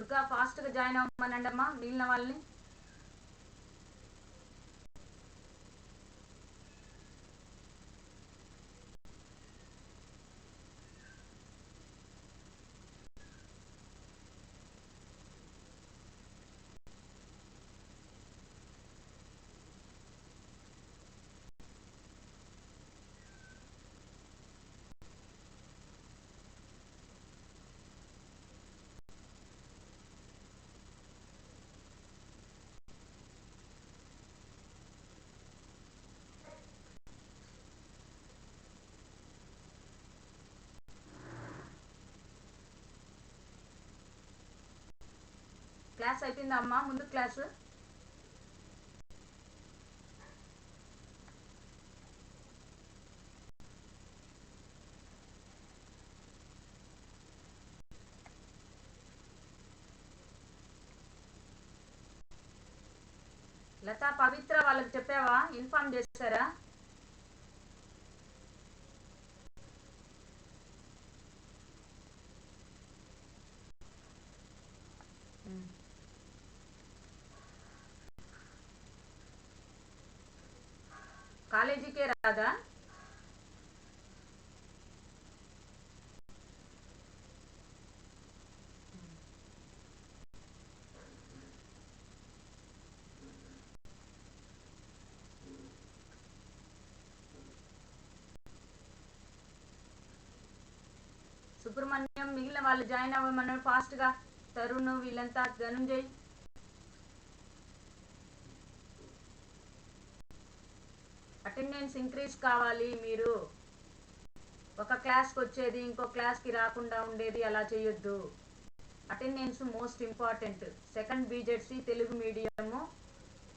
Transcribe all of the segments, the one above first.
దుర్గా ఫాస్ట్గా జాయిన్ అవ్వమనండి అమ్మా మిగిలిన వాళ్ళని. క్లాస్ అయిపోయిందా అమ్మా? ముందు క్లాసు లత, పవిత్ర వాళ్ళకి చెప్పావా? ఇన్ఫార్మ్ చేశారా? కాలేజీకే రాదా? సుబ్రహ్మణ్యం మిగిలిన వాళ్ళు జాయిన్ అవ్వమన్నారు ఫాస్ట్గా. తరుణ్ వీళ్ళంతా, ధనుంజయ్. అటెండెన్స్ ఇంక్రీజ్ కావాలి. మీరు ఒక క్లాస్కి వచ్చేది ఇంకో క్లాస్కి రాకుండా ఉండేది అలా చేయొద్దు. Attendance most important. Second BZC Telugu medium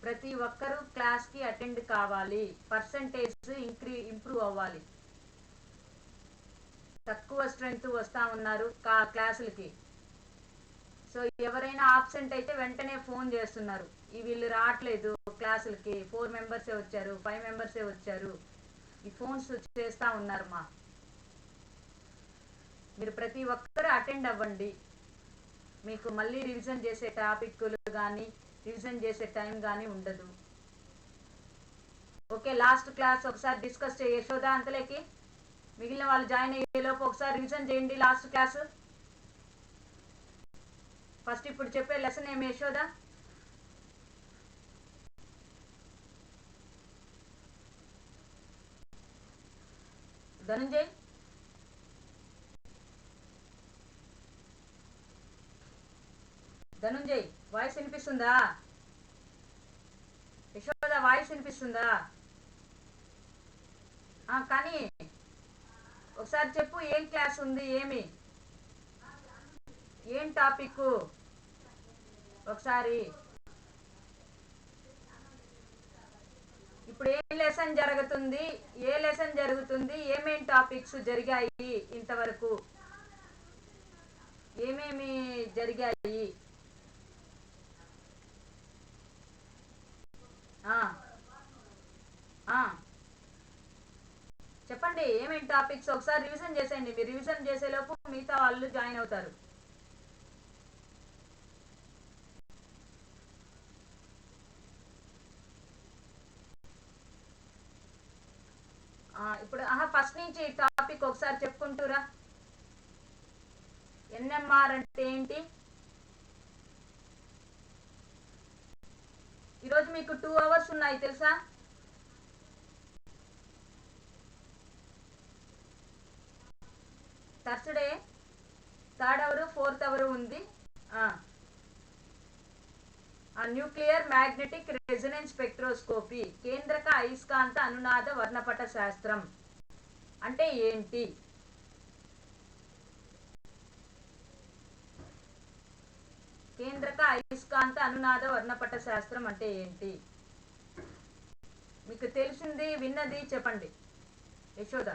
ప్రతి ఒక్కరూ క్లాస్కి అటెండ్ కావాలి. పర్సంటేజ్ ఇంప్రూవ్ అవ్వాలి. తక్కువ స్ట్రెంగ్త్ వస్తూ ఉన్నారు క్లాసులకి. సో ఎవరైనా ఆబ్సెంట్ అయితే వెంటనే ఫోన్ చేస్తున్నారు, వీళ్ళు రావట్లేదు క్లాసులకి, 4 మెంబర్సే వచ్చారు, 5 మెంబర్సే వచ్చారు. ఈ ఫోన్స్ చేస్తూ ఉన్నారు. మీరు ప్రతి ఒక్కరు అటెండ్ అవ్వండి. మీకు మళ్ళీ రివిజన్ చేసే టాపిక్లు కానీ రివిజన్ చేసే టైం కానీ ఉండదు. ఓకే, లాస్ట్ క్లాస్ ఒకసారి డిస్కస్ చేయ యశోదా. అంతలేకి మిగిలిన వాళ్ళు జాయిన్ అయ్యేలోపు ఒకసారి రివిజన్ చేయండి లాస్ట్ క్లాసు. ఫస్ట్ ఇప్పుడు చెప్పే లెసన్ ఏమి యశోదా? ధనుంజయ్, ధనుంజయ్ వాయిస్ వినిపిస్తుందా? యశోద వాయిస్ వినిపిస్తుందా? కానీ ఒకసారి చెప్పు, ఏం క్లాస్ ఉంది, ఏం టాపిక్ ఒకసారి. ఇప్పుడు ఏ లెసన్ జరుగుతుంది, ఏమేం టాపిక్స్ జరిగాయి ఇంతవరకు, ఏమేమి జరిగాయి? చెప్పండి ఏమేమి టాపిక్స్ ఒకసారి రివిజన్ చేసేయండి. మీరు రివిజన్ చేసేలోపు మిగతా వాళ్ళు జాయిన్ అవుతారు. ఇప్పుడు ఫస్ట్ నుంచి టాపిక్ ఒకసారి చెప్పుకుంటూరా. ఎన్ఎంఆర్ అంటే ఏంటి? ఈరోజు మీకు 2 అవర్స్ ఉన్నాయి తెలుసా? Thursday 3rd hour 4th hour ఉంది. న్యూక్లియర్ మ్యాగ్నెటిక్ రెజొనెన్స్ స్పెక్ట్రోస్కోపీ, కేంద్రక అయస్కాంత అనునాద వర్ణపట శాస్త్రం అంటే ఏంటి? కేంద్రక అయస్కాంత అనునాద వర్ణపట శాస్త్రం అంటే ఏంటి? మీకు తెలిసింది విన్నది చెప్పండి. యశోద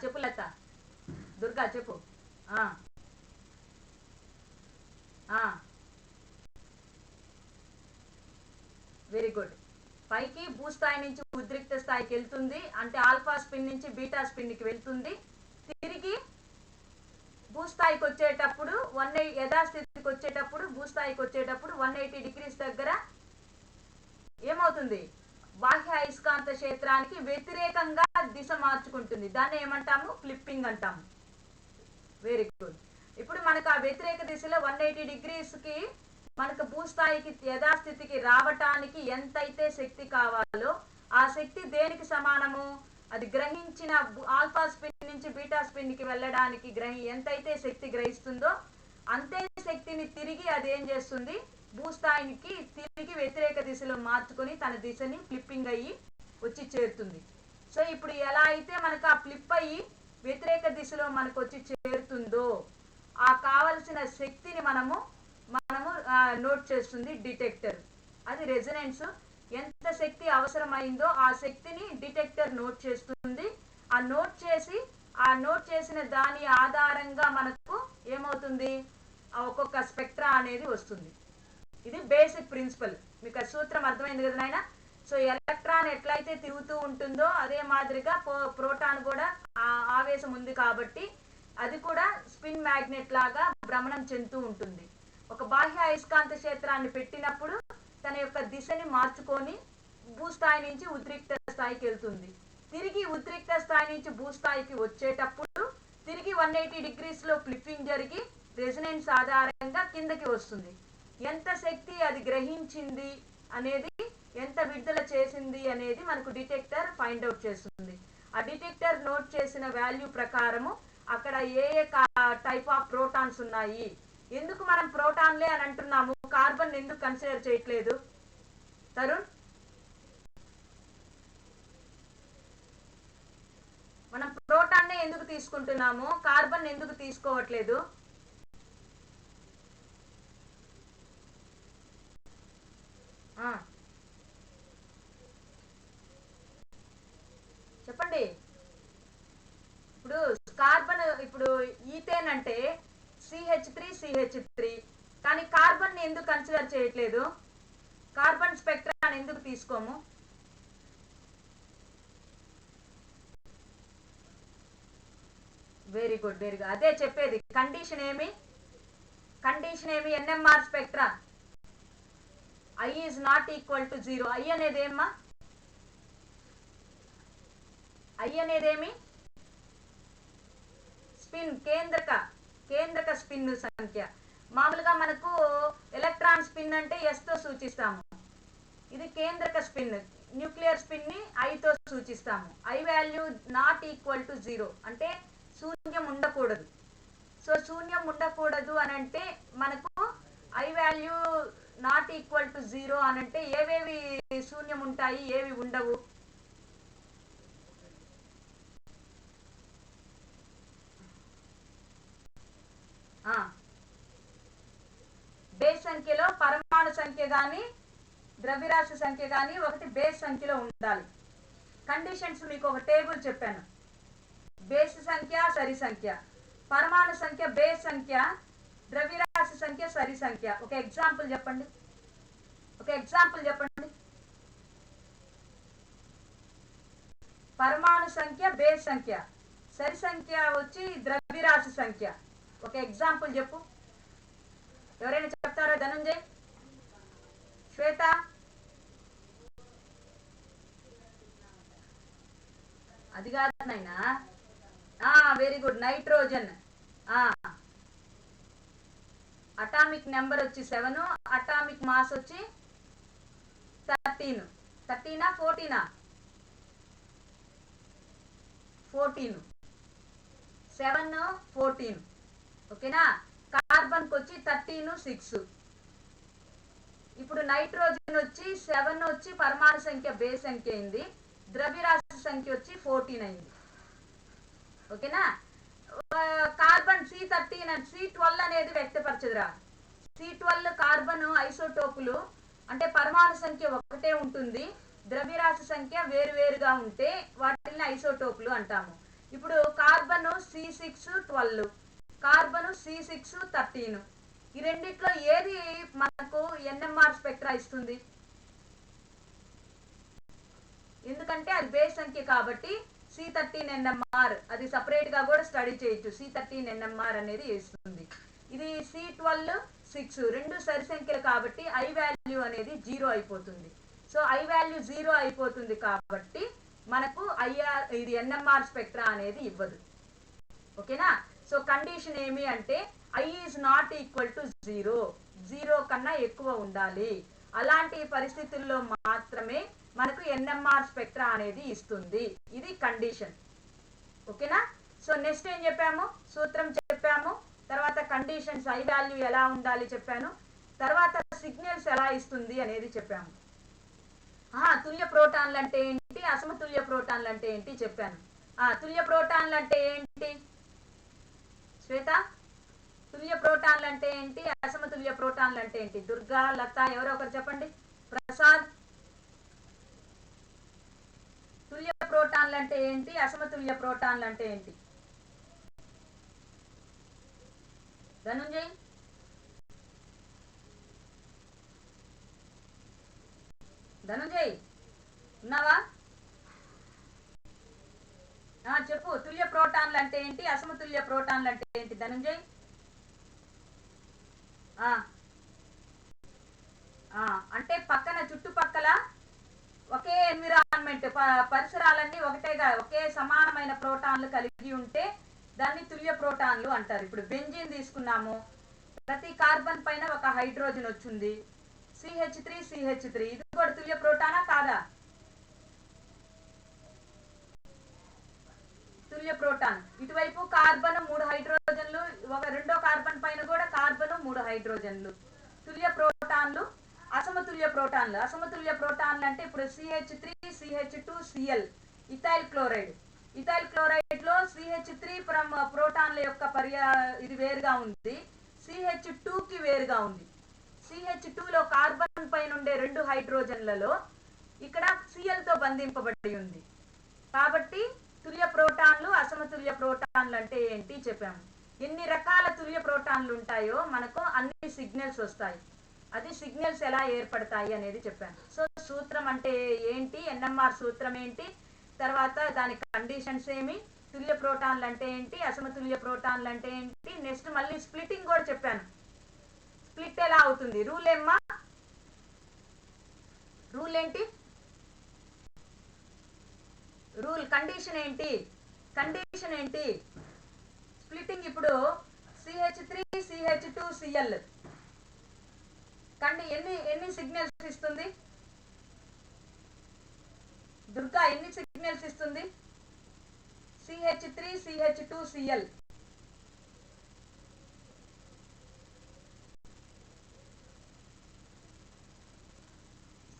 చెప్పు. లత, దుర్గా చెప్పు. Very good. పైకి భూస్థాయి నుంచి ఉద్రిక్త స్థాయికి వెళ్తుంది, అంటే ఆల్ఫా స్పిన్ నుంచి బీటా స్పిన్కి వెళ్తుంది. తిరిగి భూస్థాయికి వచ్చేటప్పుడు 180 యథాస్థితికి వచ్చేటప్పుడు భూస్థాయికి వచ్చేటప్పుడు 180 డిగ్రీస్ దగ్గర ఏమవుతుంది, బాహ్య అయస్కాంత క్షేత్రానికి వ్యతిరేకంగా దిశ మార్చుకుంటుంది. దాన్ని ఏమంటాము, ఫ్లిప్పింగ్ అంటాము. Very good. ఇప్పుడు మనకు ఆ వ్యతిరేక దిశలో 180 డిగ్రీస్కి మనకు భూస్థాయికి యథాస్థితికి రావటానికి ఎంతైతే శక్తి కావాలో ఆ శక్తి దేనికి సమానము, అది గ్రహించిన ఆల్ఫా స్పిన్ నుంచి బీటా స్పిన్కి వెళ్ళడానికి ఎంతైతే శక్తి గ్రహిస్తుందో అంతే శక్తిని తిరిగి అది ఏం చేస్తుంది, భూస్థాయికి తిరిగి వ్యతిరేక దిశలో మార్చుకొని తన దిశని ఫ్లిప్పింగ్ అయ్యి వచ్చి చేరుతుంది. సో ఇప్పుడు ఎలా అయితే మనకు ఆ ఫ్లిప్ అయ్యి వ్యతిరేక దిశలో మనకు వచ్చి చేరుతుందో ఆ కావలసిన శక్తిని మనము నోట్ చేస్తుంది డిటెక్టర్. అది రెజొనెన్స్. ఎంత శక్తి అవసరమైందో ఆ శక్తిని డిటెక్టర్ నోట్ చేస్తుంది. ఆ నోట్ చేసిన దాని ఆధారంగా మనకు ఏమవుతుంది, ఒక్కొక్క స్పెక్ట్రా అనేది వస్తుంది. ఇది బేసిక్ ప్రిన్సిపల్. మీకు ఆ సూత్రం అర్థమైంది కదా నాయన? సో ఎలక్ట్రాన్ ఎట్లయితే తిరుగుతూ ఉంటుందో అదే మాదిరిగా ప్రోటాన్ కూడా ఆవేశం ఉంది కాబట్టి అది కూడా స్పిన్ మ్యాగ్నెట్ లాగా భ్రమణం చెందుతూ ఉంటుంది. ఒక బాహ్య అయస్కాంత క్షేత్రాన్ని పెట్టినప్పుడు తన యొక్క దిశని మార్చుకొని భూస్థాయి నుంచి ఉద్రిక్త స్థాయికి వెళ్తుంది. తిరిగి ఉద్రిక్త స్థాయి నుంచి భూస్థాయికి వచ్చేటప్పుడు తిరిగి 180 డిగ్రీస్లో ఫ్లిప్పింగ్ జరిగి రెజొనెన్స్ ఆధారంగా కిందకి వస్తుంది. ఎంత శక్తి అది గ్రహించింది అనేది, ఎంత విడుదల చేసింది అనేది మనకు డిటెక్టర్ ఫైండ్ అవుట్ చేస్తుంది. ఆ డిటెక్టర్ నోట్ చేసిన వాల్యూ ప్రకారము అక్కడ ఏ టైప్ ఆఫ్ ప్రోటాన్స్ ఉన్నాయి. ఎందుకు మనం ప్రోటాన్లే అని అంటున్నాము, కార్బన్ ఎందుకు కన్సిడర్ చేయట్లేదు తరుణ్? మనం ప్రోటాన్నే ఎందుకు తీసుకుంటున్నాము, కార్బన్ ఎందుకు తీసుకోవట్లేదు? చెప్పండి. ఇప్పుడు కార్బన్, ఇప్పుడు ఈథేన్ అంటే CH3 కానీ కార్బన్ ఎందుకు కన్సిడర్ చేయట్లేదు, కార్బన్ స్పెక్ట్రాన్ని ఎందుకు తీసుకోము? Very good, very good. అదే చెప్పేది. కండిషన్ ఏమి NMR spectra I is not equal to 0. I అనేది ఏమ్మా, I అనేదేమి, స్పిన్, కేంద్రక స్పిన్ సంఖ్య. మామూలుగా మనకు ఎలక్ట్రాన్ స్పిన్ అంటే S తో సూచిస్తాము. ఇది కేంద్రక స్పిన్, న్యూక్లియర్ స్పిన్ ని I తో సూచిస్తాము. I value not equal to 0 అంటే శూన్యం ఉండకూడదు. సో శూన్యం ఉండకూడదు అని అంటే మనకు I value not equal to 0 అని అంటే ఏవేవి శూన్యం ఉంటాయి, ఏవి ఉండవు? బేస్ సంఖ్యలో పరమాణు సంఖ్య కానీ ద్రవ్యరాశి సంఖ్య కానీ ఒకటి బేస్ సంఖ్యలో ఉండాలి. కండిషన్స్ మీకు ఒక టేబుల్ చెప్పాను. బేస్ సంఖ్య, సరి సంఖ్య, పరమాణు సంఖ్య బేస్ సంఖ్య, ద్రవ్యరాశి సంఖ్య సరి సంఖ్య. ఒక ఎగ్జాంపుల్ చెప్పండి. పరమాణు సంఖ్య బేస్ సంఖ్య, సరి సంఖ్య వచ్చి ద్రవ్యరాశి సంఖ్య. ఒక ఎగ్జాంపుల్ చెప్పు. ఎవరైనా చెప్తారా? ధనంజయ్, శ్వేత? అది కాదు నాయనా. Very good. Nitrogen atomic number వచ్చి 7, అటామిక్ మాస్ వచ్చి 13. 13 14 14 7 14. ఓకేనా? కార్బన్ వచ్చి 13 6. ఇప్పుడు నైట్రోజన్ వచ్చి 7 వచ్చి పరమాణు సంఖ్య బేస్ సంఖ్య అయింది, ద్రవ్యరాశి సంఖ్య వచ్చి 14 అయింది. ఓకేనా? కార్బన్ C13 C12 అనేది వ్యక్తపరచదురా. C12 కార్బన్ ఐసోటోపులు అంటే పరమాణు సంఖ్య ఒకటే ఉంటుంది, ద్రవ్యరాశి సంఖ్య వేరువేరుగా ఉంటే వాటిని ఐసోటోపులు అంటాము. ఇప్పుడు కార్బన్ C6 12, కార్బన్ C6 13. ఈ రెండిట్లో ఏది మనకు NMR స్పెక్ట్రా ఇస్తుంది? ఎందుకంటే అది బేస్ సంఖ్య కాబట్టి C13 NMR, అది సపరేట్ గా కూడా స్టడీ చేయొచ్చు. C13 NMR అనేది ఇస్తుంది. ఇది C12 6 రెండు సరి సంఖ్యలు కాబట్టి I వాల్యూ అనేది 0 అయిపోతుంది. సో I వాల్యూ 0 అయిపోతుంది కాబట్టి మనకు ఇది NMR స్పెక్ట్రా అనేది ఇవ్వదు. ఓకేనా? సో కండిషన్ ఏమి అంటే I is not equal to 0 కన్నా ఎక్కువ ఉండాలి. అలాంటి పరిస్థితుల్లో మాత్రమే మనకు NMR స్పెక్ట్రా అనేది ఇస్తుంది. ఇది కండిషన్. ఓకేనా? సో నెక్స్ట్ ఏం చెప్పాము? సూత్రం చెప్పాము, తర్వాత కండిషన్స్ I వాల్యూ ఎలా ఉండాలి చెప్పాను, తర్వాత సిగ్నల్స్ ఎలా ఇస్తుంది అనేది చెప్పాము. తుల్య ప్రోటాన్లు అంటే ఏంటి, అసమతుల్య ప్రోటాన్లు అంటే ఏంటి చెప్పాను. తుల్య ప్రోటాన్లు అంటే ఏంటి శ్వేత? తుల్య ప్రోటాన్లు అంటే ఏంటి, అసమతుల్య ప్రోటాన్లు అంటే ఏంటి? దుర్గా, లత ఎవరో ఒకరు చెప్పండి. ప్రసాద్, తుల్య ప్రోటాన్లు అంటే ఏంటి, అసమతుల్య ప్రోటాన్లు అంటే ఏంటి? ధనుంజయ్, ధనుంజయ్ ఉన్నావా? చెప్పు. తుల్య ప్రోటాన్లు అంటే ఏంటి, అసమతుల్య ప్రోటాన్లు అంటే ఏంటి ధనుంజయ్? అంటే పక్కన చుట్టుపక్కల ఒకే ఎన్విరాన్మెంట్, పరిసరాలన్నీ ఒకటేగా ఒకే సమానమైన ప్రోటాన్లు కలిగి ఉంటే దాన్ని తుల్య ప్రోటాన్లు అంటారు. ఇప్పుడు బెంజీన్ తీసుకున్నాము, ప్రతి కార్బన్ పైన ఒక హైడ్రోజన్ వచ్చింది, CH3 ఇది కూడా తుల్య ప్రోటానా కాదా? తుల్య ప్రోటాన్. ఇటువైపు కార్బన్ 3 హైడ్రోజన్లు, రెండో కార్బన్ పైన కూడా కార్బన్ 3 హైడ్రోజన్లు. తుల్య ప్రోటాన్లు. అసమతుల్య ప్రోటాన్లు అంటే ఇప్పుడు CH3CH2Cl ఇథైల్ క్లోరైడ్ లో CH3 ప్రోటాన్ల యొక్క ఇది వేరుగా ఉంది, CH2 కి వేరుగా ఉంది. CH2 లో కార్బన్ పైన ఉండే 2 హైడ్రోజన్లలో ఇక్కడ Cl తో బంధింపబడి ఉంది. కాబట్టి తుల్య ప్రోటాన్లు, అసమతుల్య ప్రోటాన్లు అంటే ఏంటి చెప్పాము. ఎన్ని రకాల తుల్య ప్రోటాన్లు ఉంటాయో మనకు అన్ని సిగ్నల్స్ వస్తాయి. అది సిగ్నల్స్ ఎలా ఏర్పడతాయి అనేది చెప్పాను. సో సూత్రం అంటే ఏంటి, NMR సూత్రం ఏంటి, తర్వాత దాని కండిషన్స్ ఏమి, తుల్య ప్రోటాన్లు అంటే ఏంటి, అసమతుల్య ప్రోటాన్లు అంటే ఏంటి, నెక్స్ట్ మళ్ళీ స్ప్లిట్టింగ్ కూడా చెప్పాను. స్ప్లిట్ ఎలా అవుతుంది, రూల్ ఏమ్మా, రూల్ ఏంటి, రూల్ కండిషన్ ఏంటి, స్ప్లిట్టింగ్. ఇప్పుడు CH3CH2Cl ఎన్ని సిగ్నల్స్ ఇస్తుంది దుర్గా, ఎన్ని సిగ్నల్స్ ఇస్తుంది? CH3CH2Cl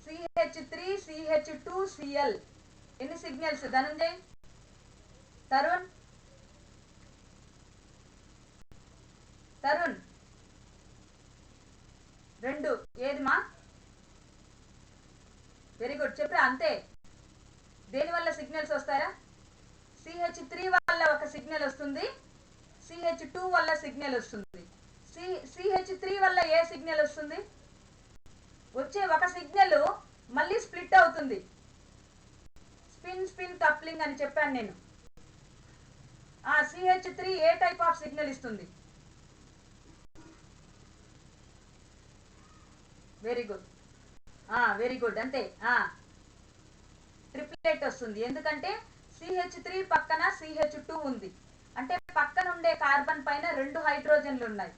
CH3CH2Cl ఎన్ని సిగ్నల్స్ ధనంజయ్? తరుణ్ 2. ఏది మా? వెరీ గుడ్, చెప్పరా అంతే. దేని వల్ల సిగ్నల్స్ వస్తాయా? CH3 వల్ల ఒక సిగ్నల్ వస్తుంది, CH2 వల్ల సిగ్నల్ వస్తుంది. CH3 వల్ల ఏ సిగ్నల్ వస్తుంది? వచ్చే ఒక సిగ్నల్ మళ్ళీ స్ప్లిట్ అవుతుంది, స్పిన్ కప్లింగ్ అని చెప్పాను నేను. CH3 A type of signal ఇస్తుంది? వెరీ గుడ్ అంతే. ట్రిప్లెట్ వస్తుంది, ఎందుకంటే CH3 పక్కన CH2 ఉంది, అంటే పక్కన ఉండే కార్బన్ పైన 2 హైడ్రోజన్లు ఉన్నాయి.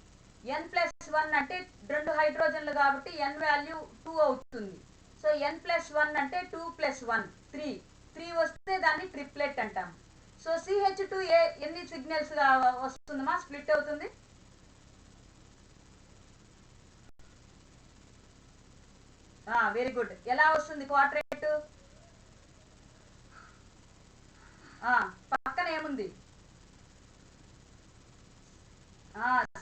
N+1 అంటే 2 హైడ్రోజన్లు కాబట్టి N వాల్యూ 2 అవుతుంది. సో N+1 అంటే 2+1 3 వస్తే దాన్ని ట్రిప్లెట్ అంటాం. సో CH2 ఎన్ని సిగ్నల్స్ వస్తుందమ్మా, స్ప్లిట్ అవుతుంది? Very good. ఎలా వస్తుంది క్వాడ్రేట్? పక్కన ఏముంది?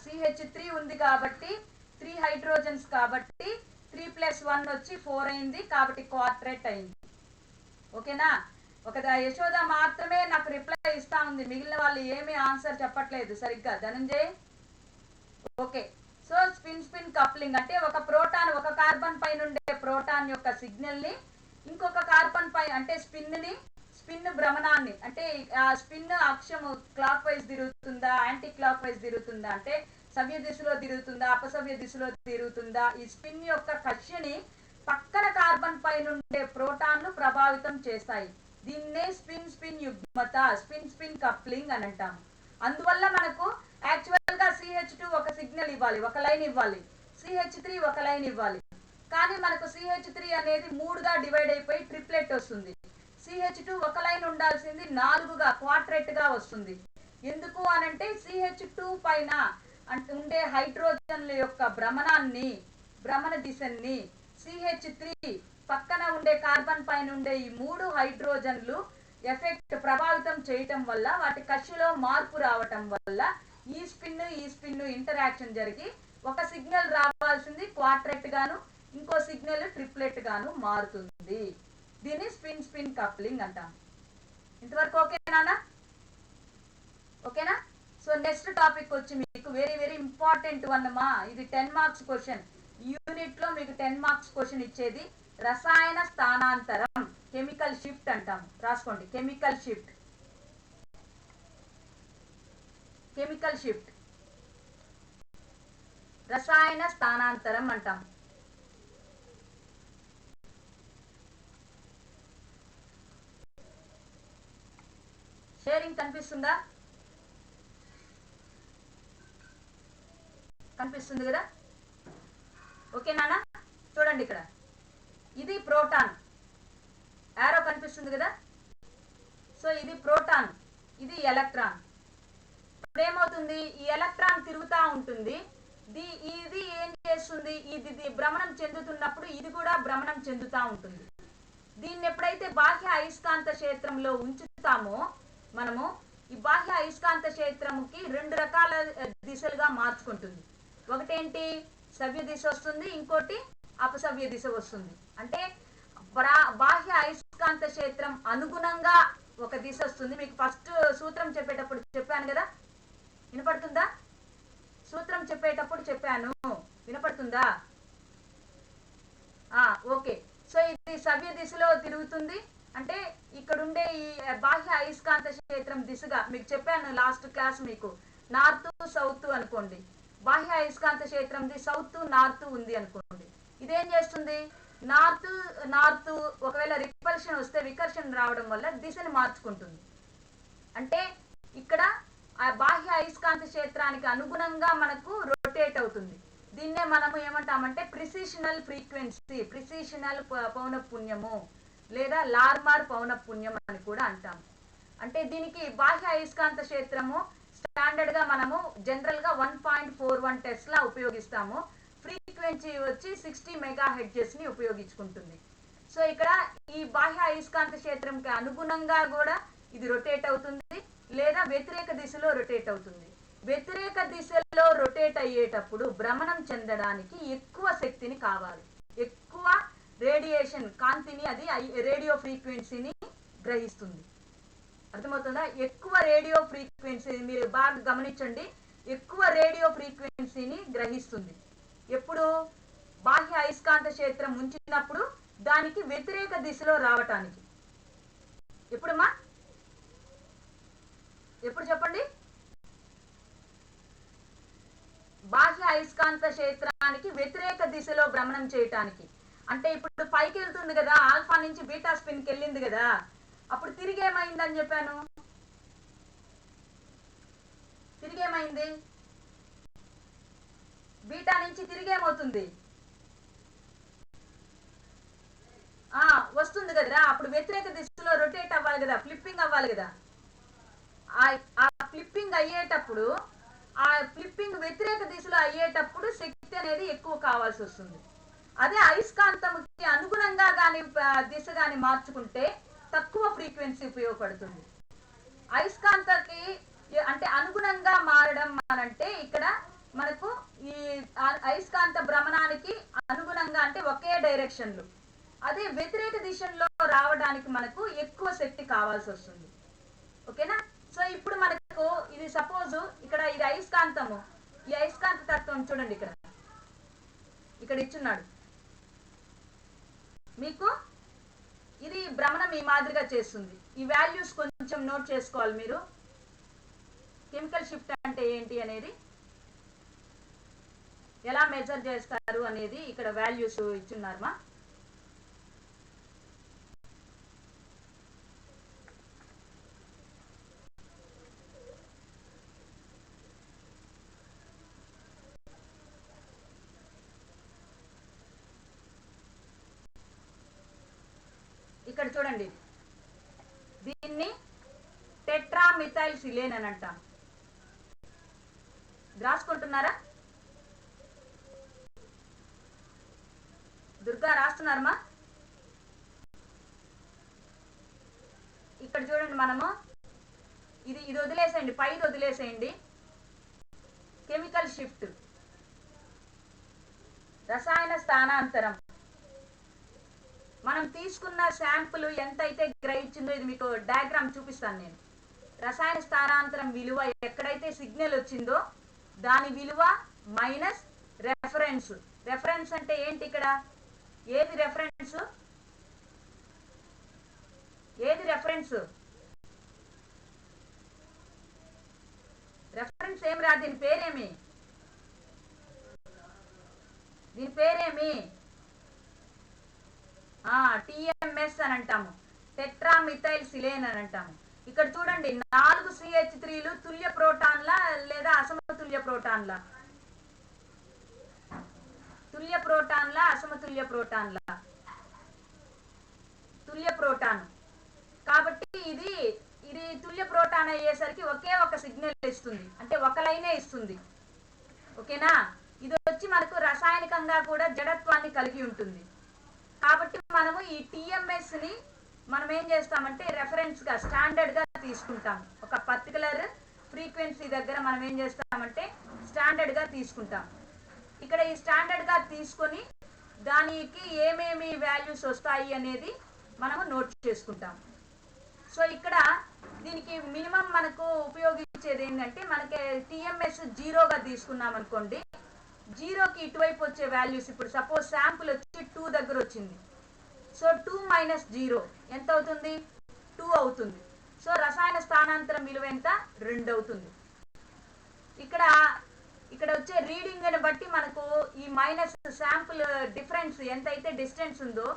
CH3 ఉంది కాబట్టి 3 హైడ్రోజన్స్ కాబట్టి 3+1 వచ్చి 4 అయింది, కాబట్టి క్వాడ్రేట్ అయింది. ఓకేనా? ఒక యశోద మాత్రమే నాకు రిప్లై ఇస్తా ఉంది, మిగిలిన వాళ్ళు ఏమీ ఆన్సర్ చెప్పట్లేదు సరిగ్గా. Dhananjay okay. So spin coupling అంటే ఒక ప్రోటాన్, ఒక కార్బన్ పైన ఉండే ప్రోటాన్ యొక్క సిగ్నల్ ని ఇంకొక కార్బన్ పై అంటే స్పిన్ భ్రమణాన్ని అంటే ఆ స్పిన్ అక్షము క్లాక్ వైజ్ తిరుగుతుందా యాంటీ క్లాక్ వైజ్ తిరుగుతుందా అంటే సవ్య దిశలో తిరుగుతుందా అపసవ్య దిశలో తిరుగుతుందా ఈ స్పిన్ యొక్క కక్ష్యని పక్కన కార్బన్ పైన ఉండే ప్రోటాన్లు ప్రభావితం చేస్తాయి. దీన్నే స్పిన్ స్పిన్ యుగ్మత స్పిన్ స్పిన్ కప్లింగ్ అని అంటాం. అందువల్ల మనకు యాక్చువల్ గా CH2 ఒక సిగ్నల్ ఇవ్వాలి, ఒక లైన్ ఇవ్వాలి, CH3 ఒక లైన్ ఇవ్వాలి. కానీ మనకు CH3 అనేది 3గా డివైడ్ అయిపోయి ట్రిప్లెట్ వస్తుంది. CH2 ఒక లైన్ ఉండాల్సింది 4గా క్వార్టెట్ గా వస్తుంది. ఎందుకు అనంటే CH2 పైన ఉండే హైడ్రోజన్ల యొక్క భ్రమణ దిశని CH3 పక్కన ఉండే కార్బన్ పైన ఉండే ఈ 3 హైడ్రోజన్లు ఎఫెక్ట్ ప్రభావితం చేయటం వల్ల వాటి కక్షలో మార్పు రావటం వల్ల ఈ స్పిన్ ఇంటరాక్షన్ జరిగి ఒక సిగ్నల్ రావాల్సింది క్వార్టెట్ గాను ఇంకో సిగ్నల్ ట్రిప్లెట్ గాను మారుతుంది. దీన్ని స్పిన్ స్పిన్ కప్లింగ్ అంటాం. ఇంతవరకు ఓకేనా? ఓకేనా? సో నెక్స్ట్ టాపిక్ వచ్చి మీకు వెరీ వెరీ ఇంపార్టెంట్ వన్ అమ్మా. ఇది 10 మార్క్స్ క్వశ్చన్. యూనిట్ లో మీకు 10 మార్క్స్ క్వశ్చన్ ఇచ్చేది రసాయన స్థానాంతరం, కెమికల్ షిఫ్ట్ అంటాం. రాసుకోండి, కెమికల్ షిఫ్ట్. కెమికల్ షిఫ్ట్ రసాయన స్థానాంతరం అంటాం. షేరింగ్ కనిపిస్తుందా? కనిపిస్తుంది కదా? ఓకే నాన్న, చూడండి ఇక్కడ ఇది ప్రోటాన్, యారో కనిపిస్తుంది కదా? సో ఇది ప్రోటాన్, ఇది ఎలక్ట్రాన్. ఇప్పుడు ఏమవుతుంది, ఈ ఎలక్ట్రాన్ తిరుగుతూ ఉంటుంది. ఇది ఏం చేస్తుంది, ఇది భ్రమణం చెందుతున్నప్పుడు ఇది కూడా భ్రమణం చెందుతూ ఉంటుంది. దీన్ని ఎప్పుడైతే బాహ్య అయస్కాంత క్షేత్రంలో ఉంచుతామో మనము, ఈ బాహ్య అయస్కాంత క్షేత్రంకి 2 రకాల దిశలుగా మార్చుకుంటుంది. ఒకటేంటి, సవ్య దిశ వస్తుంది, ఇంకోటి అపసవ్య దిశ వస్తుంది. అంటే బాహ్య అయస్కాంత క్షేత్రం అనుగుణంగా ఒక దిశ వస్తుంది. మీకు ఫస్ట్ సూత్రం చెప్పేటప్పుడు చెప్పాను కదా, వినపడుతుందా? సూత్రం చెప్పేటప్పుడు చెప్పాను, వినపడుతుందా? ఓకే. సో ఇది సవ్య దిశలో తిరుగుతుంది. అంటే ఇక్కడ ఉండే ఈ బాహ్య అయస్కాంత క్షేత్రం దిశగా మీకు చెప్పాను లాస్ట్ క్లాస్ మీకు, నార్త్ సౌత్ అనుకోండి. బాహ్య అయస్కాంత క్షేత్రంది సౌత్ నార్త్ ఉంది అనుకోండి. ఇదేం చేస్తుంది, నార్త్ ఒకవేళ రిపల్షన్ వస్తే వికర్షణ రావడం వల్ల దిశని మార్చుకుంటుంది. అంటే ఇక్కడ ఆ బాహ్య అయస్కాంత క్షేత్రానికి అనుగుణంగా మనకు రొటేట్ అవుతుంది. దీన్నే మనము ఏమంటామంటే ప్రిసిషనల్ ఫ్రీక్వెన్సీ, ప్రిసిషనల్ పౌనఃపున్యము లేదా లార్మర్ పౌనఃపున్యం అని కూడా అంటాం. అంటే దీనికి బాహ్య అయస్కాంత క్షేత్రము స్టాండర్డ్ గా మనము జనరల్ గా 1.41 టెస్లా ఉపయోగిస్తాము. ఫ్రీక్వెన్సీ వచ్చి 60 మెగాహెర్ట్జ్ ని ఉపయోగించుకుంటుంది. సో ఇక్కడ ఈ బాహ్య అయస్కాంత క్షేత్రంకి అనుగుణంగా కూడా ఇది రొటేట్ అవుతుంది లేదా వ్యతిరేక దిశలో రొటేట్ అవుతుంది. వ్యతిరేక దిశలో రొటేట్ అయ్యేటప్పుడు భ్రమణం చెందడానికి ఎక్కువ శక్తిని కావాలి, ఎక్కువ రేడియేషన్ కాంతిని అది రేడియో ఫ్రీక్వెన్సీని గ్రహిస్తుంది. అర్థమవుతుందా? ఎక్కువ రేడియో ఫ్రీక్వెన్సీ, మీరు బాగా గమనించండి, ఎక్కువ రేడియో ఫ్రీక్వెన్సీని గ్రహిస్తుంది. ఎప్పుడు బాహ్య అయస్కాంత క్షేత్రం ఉంచినప్పుడు దానికి వ్యతిరేక దిశలో రావటానికి. ఎప్పుడమ్మా, ఎప్పుడు చెప్పండి? బాహ్య అయస్కాంత క్షేత్రానికి వ్యతిరేక దిశలో భ్రమణం చేయటానికి. అంటే ఇప్పుడు పైకి వెళ్తుంది కదా, ఆల్ఫా నుంచి బీటా స్పిన్కి వెళ్ళింది కదా, అప్పుడు తిరిగి ఏమైందని చెప్పాను, తిరిగేమైంది, బీటా నుంచి తిరిగేమవుతుంది, వస్తుంది కదరా. అప్పుడు వ్యతిరేక దిశలో రొటేట్ అవ్వాలి కదా, ఫ్లిప్పింగ్ అవ్వాలి కదా. ఆ ఫ్లిప్పింగ్ అయ్యేటప్పుడు, ఆ ఫ్లిప్పింగ్ వ్యతిరేక దిశలో అయ్యేటప్పుడు శక్తి అనేది ఎక్కువ కావాల్సి వస్తుంది. అదే అయస్కాంతంకి అనుగుణంగా కానీ దిశ కానీ మార్చుకుంటే తక్కువ ఫ్రీక్వెన్సీ ఉపయోగపడుతుంది. అయస్కాంతకి అంటే అనుగుణంగా మారడం అనంటే ఇక్కడ మనకు ఈ అయస్కాంత భ్రమణానికి అనుగుణంగా అంటే ఒకే డైరెక్షన్లు, అదే వ్యతిరేక దిశలో రావడానికి మనకు ఎక్కువ శక్తి కావాల్సి వస్తుంది. ఓకేనా? సో ఇప్పుడు మనకు ఇది సపోజ్ ఇక్కడ ఇది అయస్కాంతము, ఈ అయస్కాంత తత్వం చూడండి, ఇక్కడ ఇచ్చున్నాడు మీకు. ఇది భ్రమణం ఈ మాదిరిగా చేస్తుంది. ఈ వాల్యూస్ కొంచెం నోట్ చేసుకోవాలి మీరు. కెమికల్ షిఫ్ట్ అంటే ఏంటి అనేది, ఎలా మెజర్ చేస్తారు అనేది ఇక్కడ వాల్యూస్ ఇచ్చున్నారమ్మా. ఇక్కడ చూడండి, దీన్ని టెట్రామిథైల్ సిలేన్ అని అంటాం. రాసుకుంటున్నారా? దుర్గా రాస్తున్నారమ్మా? ఇక్కడ చూడండి, మనము ఇది వదిలేసేయండి, పైది వదిలేసేయండి. కెమికల్ షిఫ్ట్, రసాయన స్థానాంతరం. మనం తీసుకున్న శాంపుల్ ఎంతైతే గ్రహించిందో, ఇది మీకు డయాగ్రామ్ చూపిస్తాను నేను. రసాయన స్థానాంతరం విలువ ఎక్కడైతే సిగ్నల్ వచ్చిందో దాని విలువ మైనస్ రెఫరెన్స్. రెఫరెన్స్ అంటే ఏంటి? ఇక్కడ ఏది రెఫరెన్స్? ఏది రెఫరెన్స్? రెఫరెన్స్ ఏమి రా? దీని పేరేమి? దీని పేరేమి? టిఎంఎస్ అని అంటాము, టెట్రామిథైల్ సిలేన్ అని అంటాము. ఇక్కడ చూడండి, 4 CH3లు తుల్య ప్రోటాన్ల లేదా అసమతుల్య ప్రోటాన్ల? తుల్య ప్రోటాన్ల, అసమతుల్య ప్రోటాన్ల? తుల్య ప్రోటాన్. కాబట్టి ఇది తుల్య ప్రోటాన్ అయ్యేసరికి ఒకే ఒక సిగ్నల్ ఇస్తుంది, అంటే ఒక లైనే ఇస్తుంది. ఓకేనా? ఇది వచ్చి మనకు రసాయనికంగా కూడా జడత్వాన్ని కలిగి ఉంటుంది. కాబట్టి మనము ఈ టిఎంఎస్ ని మనం ఏం చేస్తామంటే రెఫరెన్స్ గా, స్టాండర్డ్ గా తీసుకుంటాం. ఒక పర్టికులర్ ఫ్రీక్వెన్సీ దగ్గర మనం ఏం చేస్తామంటే స్టాండర్డ్ గా తీసుకుంటాం. ఇక్కడ ఈ స్టాండర్డ్ గా తీసుకొని దానికి ఏమేమి వాల్యూస్ వస్తాయి అనేది మనము నోట్ చేసుకుంటాం. సో ఇక్కడ దీనికి మినిమం మనకు ఉపయోగించేది ఏంటంటే, మనకి టిఎంఎస్ 0గా తీసుకున్నాం అనుకోండి, 0కి ఇటువైపు వచ్చే వాల్యూస్, ఇప్పుడు సపోజ్ శాంపుల్ వచ్చి 2 దగ్గర వచ్చింది. సో 2 మైనస్ 0 ఎంత అవుతుంది? 2 అవుతుంది. సో రసాయన స్థానాంతరం విలువ ఎంత? 2 అవుతుంది. ఇక్కడ వచ్చే రీడింగ్ ని బట్టి మనకు ఈ మైనస్ శాంపుల్ డిఫరెన్స్ ఎంతైతే డిస్టెన్స్ ఉందో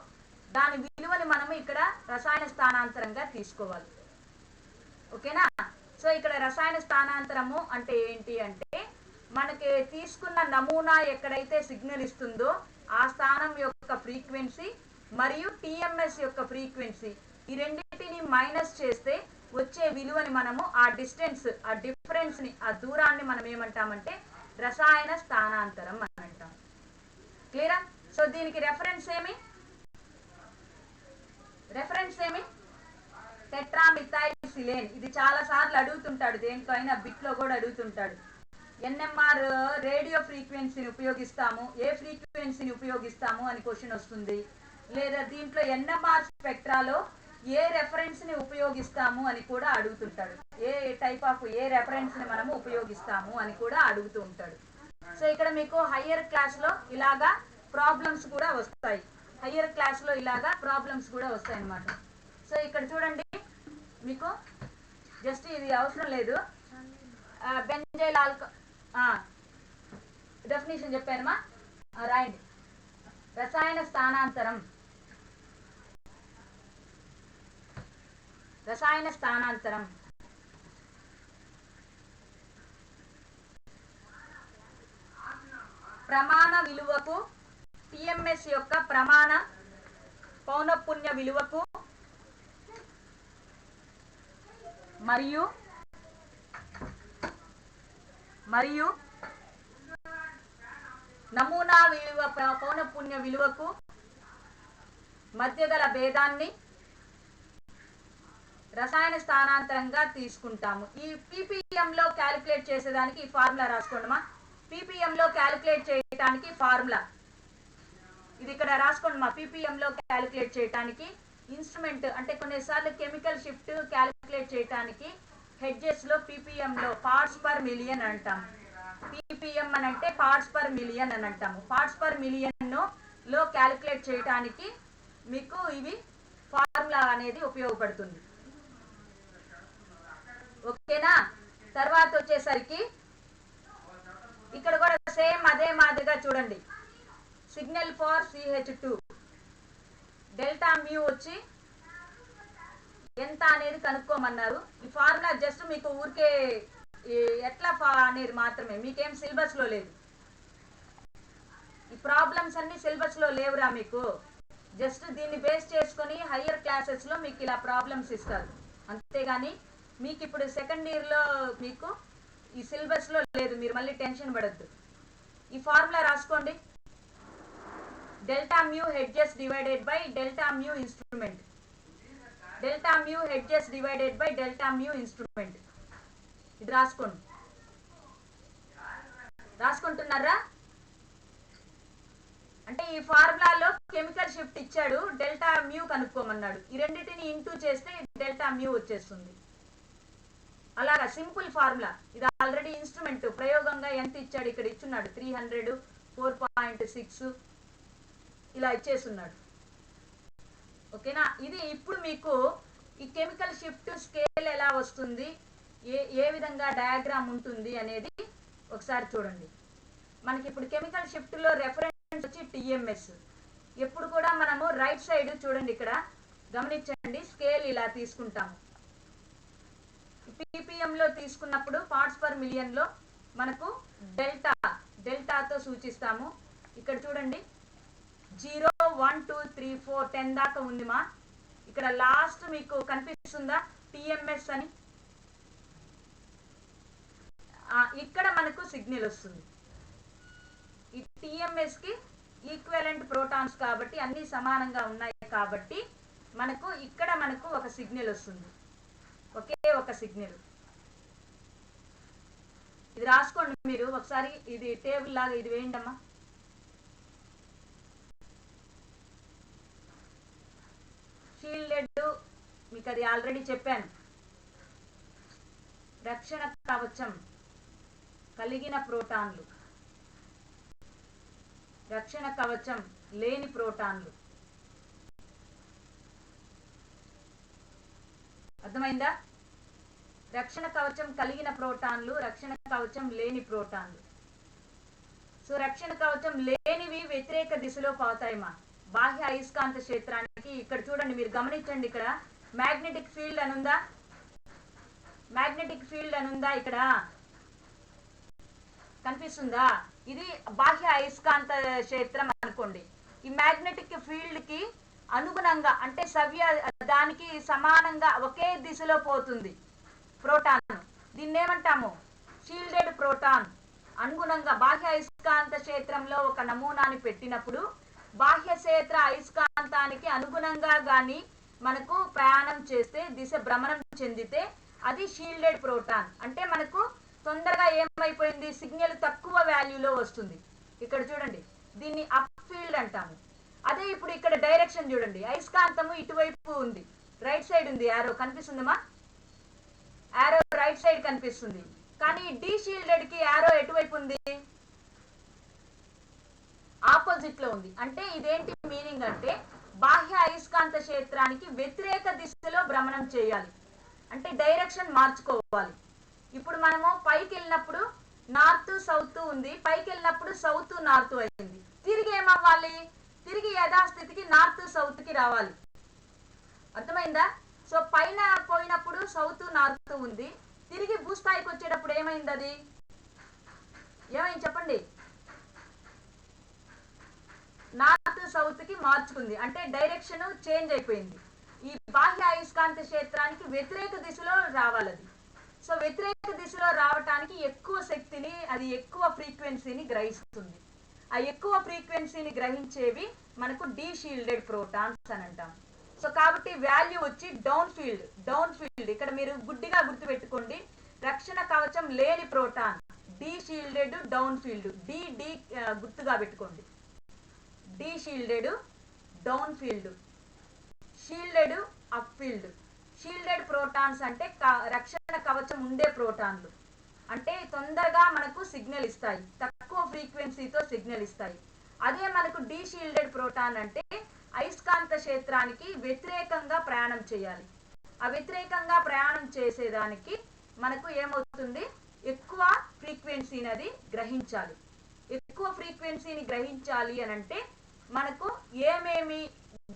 దాని విలువని మనము ఇక్కడ రసాయన స్థానాంతరంగా తీసుకోవాలి. ఓకేనా? సో ఇక్కడ రసాయన స్థానాంతరము అంటే ఏంటి అంటే, మనకి తీసుకున్న నమూనా ఎక్కడైతే సిగ్నల్ ఇస్తుందో ఆ స్థానం యొక్క ఫ్రీక్వెన్సీ మరియు టిఎంఎస్ యొక్క ఫ్రీక్వెన్సీ, ఈ రెండింటిని మైనస్ చేస్తే వచ్చే విలువని మనము ఆ డిస్టెన్స్, ఆ డిఫరెన్స్ ని, ఆ దూరాన్ని మనం ఏమంటామంటే రసాయన స్థానాంతరం అని అంటాం. క్లియరా? సో దీనికి రెఫరెన్స్ ఏమి? Tetramethyl silane. ఇది చాలా సార్లు అడుగుతుంటాడు, దేంట్లో అయినా బిట్లో కూడా అడుగుతుంటాడు. ఎన్ఎంఆర్ రేడియో ఫ్రీక్వెన్సీని ఉపయోగిస్తాము, ఏ ఫ్రీక్వెన్సీని ఉపయోగిస్తాము అని క్వశ్చన్ వస్తుంది. లేదా దీంట్లో ఎన్ఎంఆర్ స్పెక్ట్రాలో ఏ రెఫరెన్స్ ని ఉపయోగిస్తాము అని కూడా అడుగుతుంటాడు. ఏ టైప్ ఆఫ్, ఏ రెఫరెన్స్ ని మనము ఉపయోగిస్తాము అని కూడా అడుగుతూ ఉంటాడు. సో ఇక్కడ మీకు హయ్యర్ క్లాస్ లో ఇలాగా ప్రాబ్లమ్స్ కూడా వస్తాయి. హయ్యర్ క్లాస్ లో ఇలాగా ప్రాబ్లమ్స్ కూడా వస్తాయి అన్నమాట. సో ఇక్కడ చూడండి, మీకు జస్ట్ ఇది అవసరం లేదు, బెంజైల్ డెఫినేషన్ చెప్పానమ్మా, రాయండి. రసాయన స్థానాంతరం, రసాయన స్థానాంతరం ప్రమాణ విలువకు, టిఎంఎస్ యొక్క ప్రమాణ పౌనఃపున్య విలువకు మరియు నమూనా విలువ పౌనఃపున్య విలువకు మధ్య గల భేదాన్ని రసాయన స్థానాంతరంగా తీసుకుంటాము. ఈ పీపీఎం లో క్యాలిక్యులేట్ చేసేదానికి ఈ ఫార్ములా రాసుకోండిమా. పీపీఎం లో క్యాలిక్యులేట్ చేయడానికి ఫార్ములా ఇది ఇక్కడ రాసుకోండి మా. పీపీఎం లో క్యాలిక్యులేట్ చేయడానికి ఇన్స్ట్రుమెంట్, అంటే కొన్నిసార్లు కెమికల్ షిఫ్ట్ క్యాలిక్యులేట్ చేయడానికి హెడ్జెస్ లో పీపీఎం లో పార్ట్స్ పర్ మిలియన్ అంటాము. పీపీఎం అని అంటే పార్ట్స్ పర్ మిలియన్ అని అంటాము. పార్ట్స్ పర్ మిలియన్ లో క్యాలిక్యులేట్ చేయడానికి మీకు ఇవి ఫార్ములా అనేది ఉపయోగపడుతుంది. ఓకేనా? తర్వాత వచ్చేసరికి ఇక్కడ కూడా సేమ్ అదే మాదిరిగా చూడండి. Signal for CH2 delta mu వచ్చి ఎంత అనేది కనుక్కోమన్నారు. ఈ ఫార్ములా జస్ట్ మీకు ఊరికే ఎట్లా అనేది మాత్రమే, మీకేం సిలబస్ లో లేదు. ఈ ప్రాబ్లమ్స్ అన్ని సిలబస్ లో లేవురా మీకు. జస్ట్ దీన్ని బేస్ చేసుకొని హయ్యర్ క్లాసెస్ లో మీకు ఇలా ప్రాబ్లమ్స్ ఇస్తారు. అంతేగాని మీకు ఇప్పుడు సెకండ్ ఇయర్ లో మీకు ఈ సిలబస్ లో లేదు. మీరు మళ్ళీ టెన్షన్ పడద్దు. ఈ ఫార్ములా రాసుకోండి. Delta mu hedges divided by delta mu instrument. Delta mu hedges divided by delta mu instrument. ఇది రాసుకోండి. రాసుకుంటున్నారా? అంటే ఈ ఫార్ములాలో కెమికల్ షిఫ్ట్ ఇచ్చాడు, డెల్టా మ్యూ కనుక్కోమన్నాడు. ఈ రెండింటిని ఇంటూ చేస్తే డెల్టా మ్యూ వచ్చేస్తుంది. అలాగా సింపుల్ ఫార్ములా. ఇది ఆల్రెడీ ఇన్స్ట్రుమెంట్ ప్రయోగంగా ఎంత ఇచ్చాడు ఇక్కడ ఇచ్చున్నాడు. 300, 4.6 ఇలా ఇచ్చేస్తున్నాడు. ఓకేనా? ఇది ఇప్పుడు మీకు ఈ కెమికల్ షిఫ్ట్ స్కేల్ ఎలా వస్తుంది, ఏ విధంగా డయాగ్రామ్ ఉంటుంది అనేది ఒకసారి చూడండి. మనకి ఇప్పుడు కెమికల్ షిఫ్ట్ లో రెఫరెన్స్ వచ్చి TMS. ఎప్పుడు కూడా మనము రైట్ సైడ్ చూడండి, ఇక్కడ గమనించండి, స్కేల్ ఇలా తీసుకుంటాము. ppm లో తీసుకున్నప్పుడు పార్ట్స్ పర్ మిలియన్ లో మనకు డెల్టాతో సూచిస్తాము. ఇక్కడ చూడండి 0, 1, 2, 3, 4, 10 దాకా ఉంది మా. ఇక్కడ లాస్ట్ మీకు కనిపిస్తుందా TMS అని? ఇక్కడ మనకు సిగ్నల్ వస్తుంది. ఈ TMS కి ఈక్వలెంట్ ప్రోటాన్స్ కాబట్టి అన్ని సమానంగా ఉన్నాయి కాబట్టి మనకు ఇక్కడ మనకు ఒక సిగ్నల్ వస్తుంది. ఒకే ఒక సిగ్నల్. ఇది రాసుకోండి మీరు ఒకసారి. ఇది టేబుల్ లాగా ఇది వేయండి అమ్మా. షీల్డెడ్ మీకు అది ఆల్రెడీ చెప్పాను. రక్షణ కవచం కలిగిన ప్రోటాన్లు, రక్షణ కవచం లేని ప్రోటాన్లు. అర్థమైందా? రక్షణ కవచం కలిగిన ప్రోటాన్లు, రక్షణ కవచం లేని ప్రోటాన్లు. సో రక్షణ కవచం లేనివి వ్యతిరేక దిశలో పోతాయమ్మా బాహ్య అయస్కాంత క్షేత్రానికి. ఇక్కడ చూడండి, మీరు గమనించండి, ఇక్కడ మ్యాగ్నెటిక్ ఫీల్డ్ అనుందా? మ్యాగ్నెటిక్ ఫీల్డ్ అనుందా? ఇక్కడ కనిపిస్తుందా? ఇది బాహ్య అయస్కాంత క్షేత్రం అనుకోండి. ఈ మ్యాగ్నెటిక్ ఫీల్డ్ కి అనుగుణంగా అంటే దానికి సమానంగా ఒకే దిశలో పోతుంది ప్రోటాన్. దీన్ని ఏమంటాము? Shielded proton. అనుగుణంగా బాహ్య అయస్కాంత క్షేత్రంలో ఒక నమూనాని పెట్టినప్పుడు బాహ్య క్షేత్ర అయస్కాంతానికి అనుగుణంగా గాని మనకు ప్రయాణం చేస్తే, దిశ భ్రమణం చెందితే అది షీల్డెడ్ ప్రోటాన్. అంటే మనకు తొందరగా ఏమైపోయింది, సిగ్నల్ తక్కువ వాల్యూలో వస్తుంది. ఇక్కడ చూడండి, దీన్ని అప్ ఫీల్డ్ అంటాము. అదే ఇప్పుడు ఇక్కడ డైరెక్షన్ చూడండి, అయస్కాంతము ఇటువైపు ఉంది, రైట్ సైడ్ ఉంది. యారో కనిపిస్తుందమ్మా? యారో రైట్ సైడ్ కనిపిస్తుంది. కానీ డి షీల్డెడ్ కి యారో ఎటువైపు ఉంది? ఆపోజిట్ లో ఉంది. అంటే ఇదేంటి మీనింగ్ అంటే బాహ్య అయస్కాంత క్షేత్రానికి వ్యతిరేక దిశలో భ్రమణం చేయాలి. అంటే డైరెక్షన్ మార్చుకోవాలి. ఇప్పుడు మనము పైకి వెళ్ళినప్పుడు నార్త్ సౌత్ ఉంది, పైకి వెళ్ళినప్పుడు సౌత్ నార్త్ అయింది. తిరిగి ఏమవ్వాలి? తిరిగి యథాస్థితికి నార్త్ సౌత్ కి రావాలి. అర్థమైందా? సో పైన పోయినప్పుడు సౌత్ నార్త్ ఉంది, తిరిగి భూస్థాయికి వచ్చేటప్పుడు ఏమైంది? అది ఏమైంది చెప్పండి? నార్త్ సౌత్ కి మార్చుకుంది. అంటే డైరెక్షన్ చేంజ్ అయిపోయింది. ఈ బాహ్య అయస్కాంత క్షేత్రానికి వ్యతిరేక దిశలో రావాలి అది. సో వ్యతిరేక దిశలో రావటానికి ఎక్కువ శక్తిని, అది ఎక్కువ ఫ్రీక్వెన్సీని గ్రహిస్తుంది. ఆ ఎక్కువ ఫ్రీక్వెన్సీని గ్రహించేవి మనకు డీ షీల్డెడ్ ప్రోటాన్స్ అని అంటాం. సో కాబట్టి వాల్యూ వచ్చి డౌన్ ఫీల్డ్. డౌన్ ఫీల్డ్ ఇక్కడ మీరు గుడ్డిగా గుర్తుపెట్టుకోండి. రక్షణ కవచం లేని proton deshielded, down field. D గుర్తుగా పెట్టుకోండి. Deshielded, down field. Shielded, up field. Shielded protons అంటే రక్షణ కవచం ఉండే ప్రోటాన్లు. అంటే తొందరగా మనకు సిగ్నల్ ఇస్తాయి, తక్కువ ఫ్రీక్వెన్సీతో సిగ్నల్ ఇస్తాయి. అదే మనకు డీ షీల్డెడ్ ప్రోటాన్ అంటే అయస్కాంత క్షేత్రానికి వ్యతిరేకంగా ప్రయాణం చేయాలి. ఆ వ్యతిరేకంగా ప్రయాణం చేసేదానికి మనకు ఏమవుతుంది, ఎక్కువ ఫ్రీక్వెన్సీని అది గ్రహించాలి. ఎక్కువ ఫ్రీక్వెన్సీని గ్రహించాలి అని అంటే మనకు ఏమేమి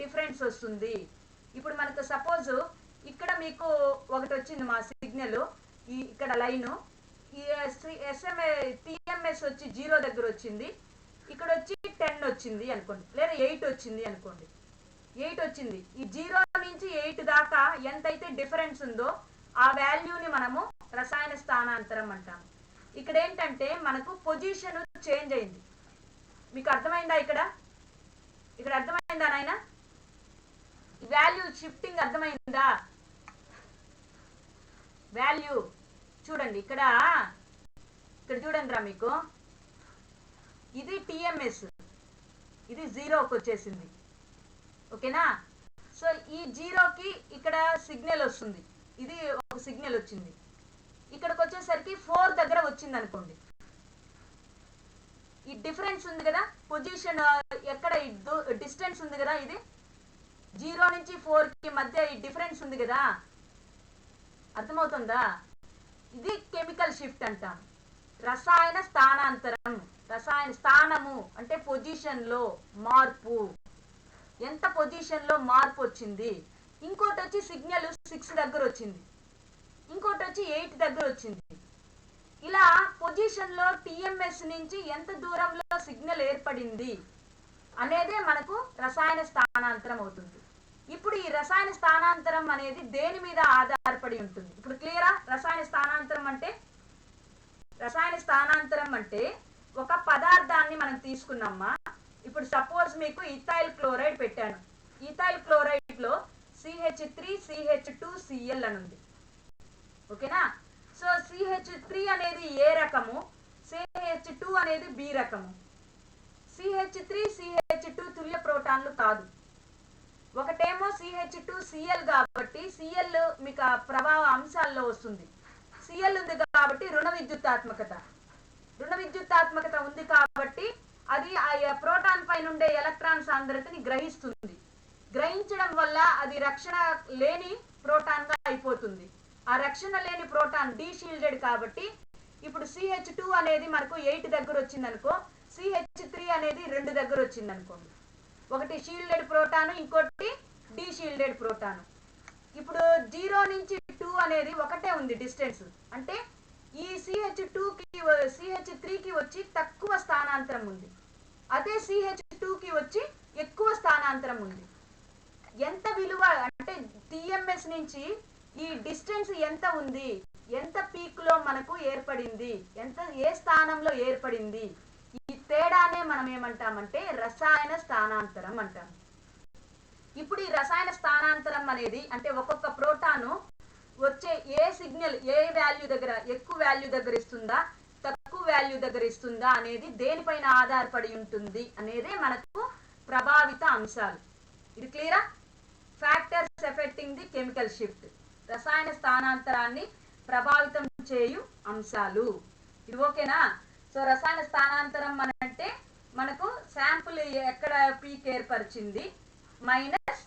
డిఫరెన్స్ వస్తుంది. ఇప్పుడు మనకు సపోజ్ ఇక్కడ మీకు ఒకటి వచ్చింది మా సిగ్నల్, ఈ ఇక్కడ లైను, ఈ టిఎంఎస్ వచ్చి 0 దగ్గర వచ్చింది, ఇక్కడ వచ్చి 10 వచ్చింది అనుకోండి, లేదా 8 వచ్చింది అనుకోండి. 8 వచ్చింది. ఈ 0 నుంచి 8 దాకా ఎంతైతే డిఫరెన్స్ ఉందో ఆ వాల్యూని మనము రసాయన స్థానాంతరం అంటాము. ఇక్కడ ఏంటంటే మనకు పొజిషన్ చేంజ్ అయింది. మీకు అర్థమైందా? ఇక్కడ అర్థమైందా నాయన? వాల్యూ షిఫ్టింగ్ అర్థమైందా? వాల్యూ చూడండి, ఇక్కడ చూడండి రా, మీకు ఇది టిఎంఎస్, ఇది 0కి వచ్చేసింది. ఓకేనా? సో ఈ 0కి ఇక్కడ సిగ్నల్ వస్తుంది, ఇది ఒక సిగ్నల్ వచ్చింది. ఇక్కడికి వచ్చేసరికి 4 దగ్గర వచ్చింది అనుకోండి. ఈ డిఫరెన్స్ ఉంది కదా, పొజిషన్ ఎక్కడ డిస్టెన్స్ ఉంది కదా, ఇది 0 నుంచి 4కి మధ్య ఈ డిఫరెన్స్ ఉంది కదా, అర్థమవుతుందా? ఇది కెమికల్ షిఫ్ట్ అంటాం. రసాయన స్థానాంతరం. రసాయన స్థానము అంటే పొజిషన్ లో మార్పు, ఎంత పొజిషన్ లో మార్పు వచ్చింది. ఇంకోటి వచ్చి సిగ్నల్ 6 దగ్గర వచ్చింది, ఇంకోటి వచ్చి 8 దగ్గర వచ్చింది. ఇలా పొజిషన్ లో టిఎంఎస్ నుంచి ఎంత దూరంలో సిగ్నల్ ఏర్పడింది అనేదే మనకు రసాయన స్థానాంతరం అవుతుంది. ఇప్పుడు ఈ రసాయన స్థానాంతరం అనేది దేని మీద ఆధారపడి ఉంటుంది? ఇప్పుడు క్లియరా? రసాయన స్థానాంతరం అంటే ఒక పదార్థాన్ని మనం తీసుకున్నామా. ఇప్పుడు సపోజ్ మీకు ఇథైల్ క్లోరైడ్ పెట్టాను. ఇథైల్ క్లోరైడ్ లో CH3CH2Cl అని ఉంది. ఓకేనా? సో CH3 అనేది ఏ రకము, CH2 అనేది బి రకము. CH3CH2 తుల్య ప్రోటాన్లు కాదు. ఒకటేమో CH2Cl కాబట్టి Cl మీకు ప్రభావ అంశాల్లో వస్తుంది. Cl ఉంది కాబట్టి రుణ విద్యుత్తాత్మకత ఉంది కాబట్టి అది ఆ ప్రోటాన్ పైన ఉండే ఎలక్ట్రాన్ సాంద్రతని గ్రహిస్తుంది. గ్రహించడం వల్ల అది రక్షణ లేని ప్రోటాన్ గా అయిపోతుంది. ఆ రక్షణ లేని ప్రోటాన్ డీషీల్డెడ్ కాబట్టి ఇప్పుడు CH2 అనేది మనకు 8 దగ్గర వచ్చింది అనుకో, CH3 అనేది 2 దగ్గర వచ్చింది అనుకోండి. ఒకటి షీల్డెడ్ ప్రోటాను, ఇంకోటి డీషీల్డెడ్ ప్రోటాను. ఇప్పుడు 0 నుంచి 2 అనేది ఒకటే ఉంది డిస్టెన్స్. అంటే ఈ CH3కి వచ్చి తక్కువ స్థానాంతరం ఉంది, అదే CH2కి వచ్చి ఎక్కువ స్థానాంతరం ఉంది. ఎంత విలువ అంటే టిఎంఎస్ నుంచి ఈ డిస్టెన్స్ ఎంత ఉంది, ఎంత పీక్ లో మనకు ఏర్పడింది, ఏ స్థానంలో ఏర్పడింది, ఈ తేడానే మనం ఏమంటామంటే రసాయన స్థానాంతరం అంటాం. ఇప్పుడు ఈ రసాయన స్థానాంతరం అనేది అంటే ఒక్కొక్క ప్రోటాను వచ్చే ఏ సిగ్నల్ ఏ వాల్యూ దగ్గర ఎక్కువ వాల్యూ దగ్గర ఇస్తుందా, తక్కువ వాల్యూ దగ్గర ఇస్తుందా అనేది దేనిపైన ఆధారపడి ఉంటుంది అనేదే మనకు ప్రభావిత అంశాలు. ఇది క్లియరా? Factors affecting the chemical shift, రసాయన స్థానాంతరాన్ని ప్రభావితం చేయు అంశాలు. ఇది ఓకేనా? సో రసాయన స్థానాంతరం అంటే మనకు శాంపుల్ ఎక్కడ పీక్ ఏర్పరిచింది మైనస్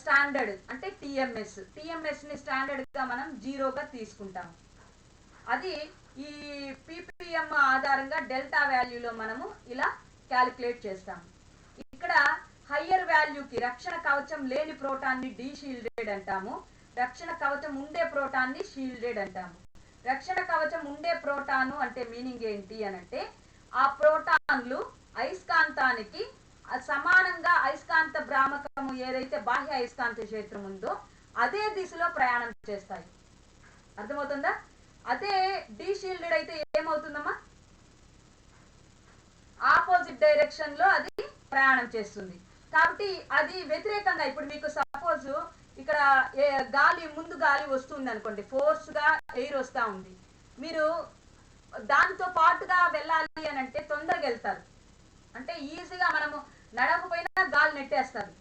స్టాండర్డ్ అంటే టిఎంఎస్ ని స్టాండర్డ్ గా మనం 0గా తీసుకుంటాం. అది ఈ పీపీఎం ఆధారంగా డెల్టా వాల్యూలో మనము ఇలా క్యాలిక్యులేట్ చేస్తాం. ఇక్కడ హయ్యర్ వాల్యూకి రక్షణ కవచం లేని ప్రోటాన్ని డీషీల్డెడ్ అంటాము, రక్షణ కవచం ఉండే ప్రోటాన్ని షీల్డెడ్ అంటాము. రక్షణ కవచం ఉండే ప్రోటాను అంటే మీనింగ్ ఏంటి అనంటే ఆ ప్రోటాన్లు అయస్కాంతానికి సమానంగా అయస్కాంత భ్రామకము ఏదైతే బాహ్య అయస్కాంత క్షేత్రం ఉందో అదే దిశలో ప్రయాణం చేస్తాయి. అర్థమవుతుందా? అదే డీషీల్డెడ్ అయితే ఏమవుతుందమ్మా? ఆపోజిట్ డైరెక్షన్ లో అది ప్రయాణం చేస్తుంది. కాబట్టి అది వ్యతిరేకంగా ఇప్పుడు మీకు సపోజ్ ఇక్కడ ముందు గాలి వస్తుంది అనుకోండి, ఫోర్స్ గా ఎయిర్ వస్తా ఉంది, మీరు దాంతో పాటుగా వెళ్ళాలి అని అంటే తొందరగా వెళ్తారు, అంటే ఈజీగా మనము నడవకపోయినా గాలి నెట్టేస్తారు.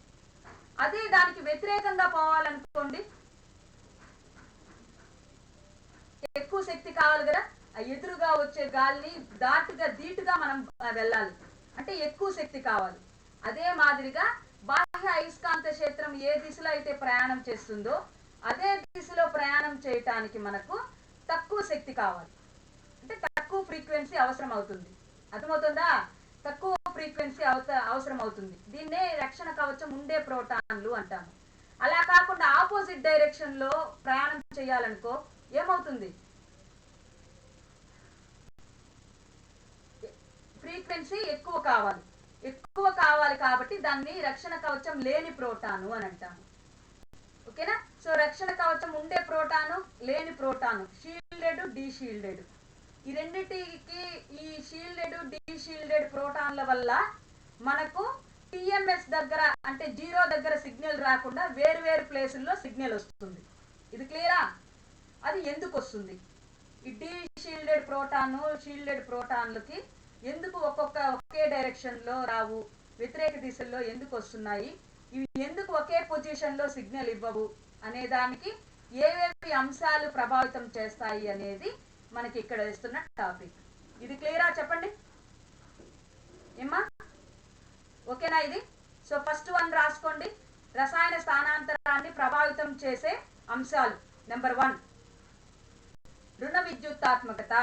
అదే దానికి వ్యతిరేకంగా పోవాలనుకోండి, ఎక్కువ శక్తి కావాలి కదా, ఎదురుగా వచ్చే గాలిని ధీటుగా మనం వెళ్ళాలి అంటే ఎక్కువ శక్తి కావాలి. అదే మాదిరిగా బాహ్య అయస్కాంత క్షేత్రం ఏ దిశలో అయితే ప్రయాణం చేస్తుందో అదే దిశలో ప్రయాణం చేయటానికి మనకు తక్కువ శక్తి కావాలి, అంటే తక్కువ ఫ్రీక్వెన్సీ అవసరం అవుతుంది. అర్థమవుతుందా? తక్కువ ఫ్రీక్వెన్సీ అవసరం అవుతుంది. దీన్నే రక్షణ కవచం ఉండే ప్రోటాన్లు అంటాము. అలా కాకుండా ఆపోజిట్ డైరెక్షన్ లో ప్రయాణం చేయాలనుకో ఏమవుతుంది? ఫ్రీక్వెన్సీ ఎక్కువ కావాలి కాబట్టి దాన్ని రక్షణ కవచం లేని ప్రోటాను అని అంటాము. ఓకేనా? సో రక్షణ కవచం ఉండే ప్రోటాను, లేని ప్రోటాను, షీల్డెడ్, డీషీల్డెడ్, ఈ రెండింటికి ఈ షీల్డెడ్ డీషీల్డెడ్ ప్రోటాన్ల వల్ల మనకు టిఎంఎస్ దగ్గర అంటే జీరో దగ్గర సిగ్నల్ రాకుండా వేరు వేరు ప్లేసుల్లో సిగ్నల్ వస్తుంది. ఇది క్లియరా? అది ఎందుకు వస్తుంది? ఈ డీషీల్డెడ్ ప్రోటాను షీల్డెడ్ ప్రోటాన్లకి ఎందుకు ఒకే డైరెక్షన్ లో రావు, వ్యతిరేక దిశల్లో ఎందుకు వస్తున్నాయి, ఇవి ఎందుకు ఒకే పొజిషన్ లో సిగ్నల్ ఇవ్వవు అనే దానికి ఏవేవి అంశాలు ప్రభావితం చేస్తాయి అనేది మనకి ఇక్కడ ఇస్తున్న టాపిక్. ఇది క్లియరా? చెప్పండి ఏమ్మా, ఓకేనా ఇది? సో ఫస్ట్ వన్ రాసుకోండి. రసాయన స్థానాంతరాన్ని ప్రభావితం చేసే అంశాలు. నెంబర్ 1 రుణ విద్యుత్తాత్మకత.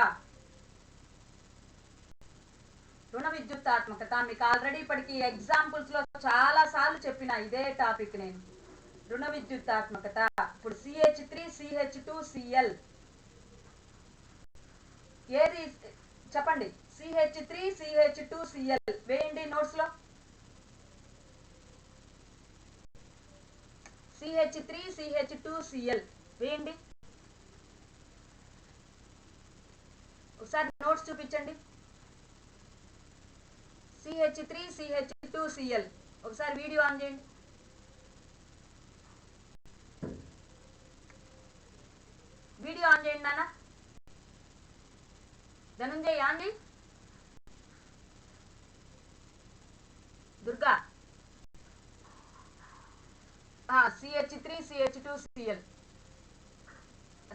మీకు ఆల్రెడీ ఇప్పటికి ఎగ్జాంపుల్స్ లో చాలా సార్లు చెప్పిన ఇదే టాపిక్ నేను. రుణ విద్యుత్తాత్మకత. ఇప్పుడు CH3CH2Cl ఏది చెప్పండి? CH3CH2Cl వేయండి నోట్స్ లో. CH3CH2Cl వేయండి. ఒకసారి నోట్స్ చూపించండి. CH3CH2Cl ఒకసారి వీడియో ఆన్ చేయండి. నాన్న. ధనుంజయ్ ఆన్ చేయి. దుర్గా CH3CH2Cl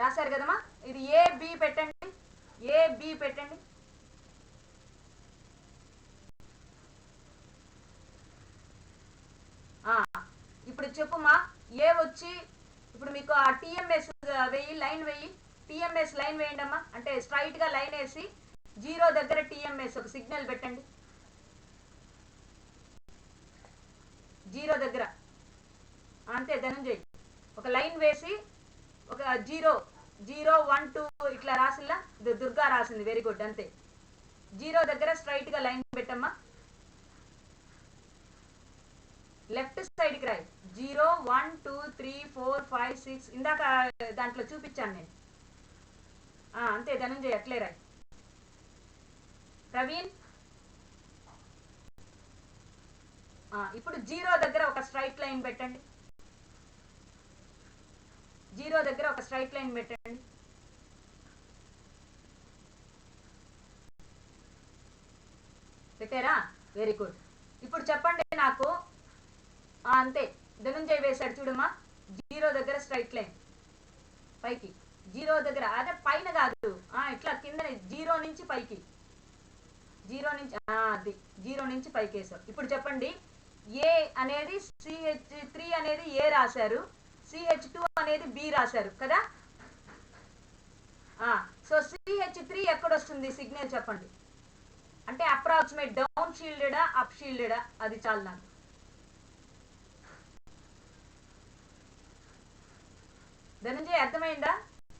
రాశారు కదమ్మా. ఇది AB పెట్టండి. ఇప్పుడు చెప్పుమా. ఏ వచ్చి ఇప్పుడు మీకు ఆ టిఎంఎస్ లైన్ వేయి. టిఎంఎస్ లైన్ వేయండి అమ్మా. అంటే స్ట్రైట్ గా లైన్ వేసి జీరో దగ్గర టిఎంఎస్ ఒక సిగ్నల్ పెట్టండి. జీరో దగ్గర అంతే ధనంజయ్. ఒక లైన్ వేసి ఒక 0 0 1 2 ఇట్లా రాసిల్లా. దుర్గా రాసింది, వెరీ గుడ్. అంతే జీరో దగ్గర స్ట్రైట్ గా లైన్ పెట్టమ్మా. లెఫ్ట్ సైడ్ కి రాయి. 0 1 2 3 4 5 6 ఇందాక దాంట్లో చూపించాను నేను. అంతే ధనంజయ్ అట్లే రాయి. ప్రవీణ్ ఇప్పుడు జీరో దగ్గర ఒక స్ట్రైట్ లైన్ పెట్టండి. పెట్టారా? Very good. ఇప్పుడు చెప్పండి నాకు. అంతే ధనంజయ్ వేశాడు చూడమ్మా. జీరో దగ్గర స్ట్రైట్ లైన్ పైకి. జీరో దగ్గర అదే పైన కాదు, ఇట్లా కింద జీరో నుంచి పైకి. అది జీరో నుంచి పైకి వేసారు. ఇప్పుడు చెప్పండి. ఏ అనేది CH3 అనేది ఏ రాశారు, CH2 అనేది బి రాశారు కదా. సో CH3 ఎక్కడొస్తుంది సిగ్నల్ చెప్పండి. అంటే అప్రాక్సిమేట్ డౌన్ షీల్డెడా అప్ షీల్డెడా అది చాలు నాకు. ధనంజయ్ అర్థమైందా?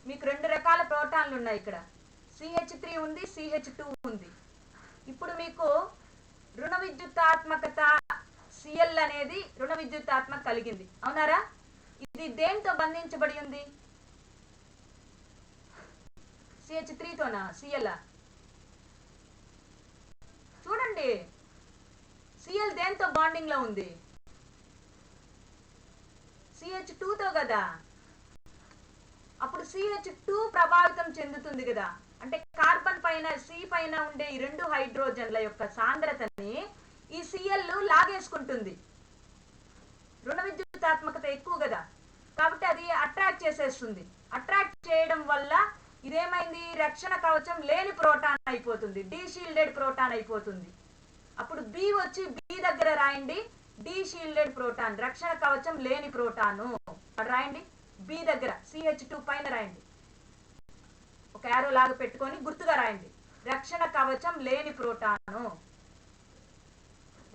మీకు 2 రకాల ప్రోటాన్లు ఉన్నాయి ఇక్కడ. CH3 ఉంది, CH2 ఉంది. ఇప్పుడు మీకు రుణ విద్యుత్తాత్మకత Cl అనేది రుణ విద్యుత్తాత్మక కలిగింది, అవునారా? ఇది దేంతో బంధించబడి ఉంది? CH3 తోనా Cl? చూడండి, Cl దేంతో బాండింగ్ లో ఉంది? CH2 తో కదా. అప్పుడు CH2 ప్రభావితం చెందుతుంది కదా. అంటే కార్బన్ పైన C పైన ఉండే ఈ 2 హైడ్రోజన్ల యొక్క సాంద్రతని ఈ Cl లాగేసుకుంటుంది. రుణ విద్యుత్తాత్మకత ఎక్కువ కదా, కాబట్టి అది అట్రాక్ట్ చేసేస్తుంది. అట్రాక్ట్ చేయడం వల్ల ఇదేమైంది? రక్షణ కవచం లేని ప్రోటాన్ అయిపోతుంది, డీషీల్డెడ్ ప్రోటాన్ అయిపోతుంది. అప్పుడు బి వచ్చి బి దగ్గర రాయండి. డీషీల్డెడ్ ప్రోటాన్, రక్షణ కవచం లేని ప్రోటాను రాయండి. బి దగ్గర CH2 పైన రాయండి. ఒక యారో లాగా పెట్టుకొని గుర్తుగా రాయండి. రక్షణ కవచం లేని ప్రోటాను,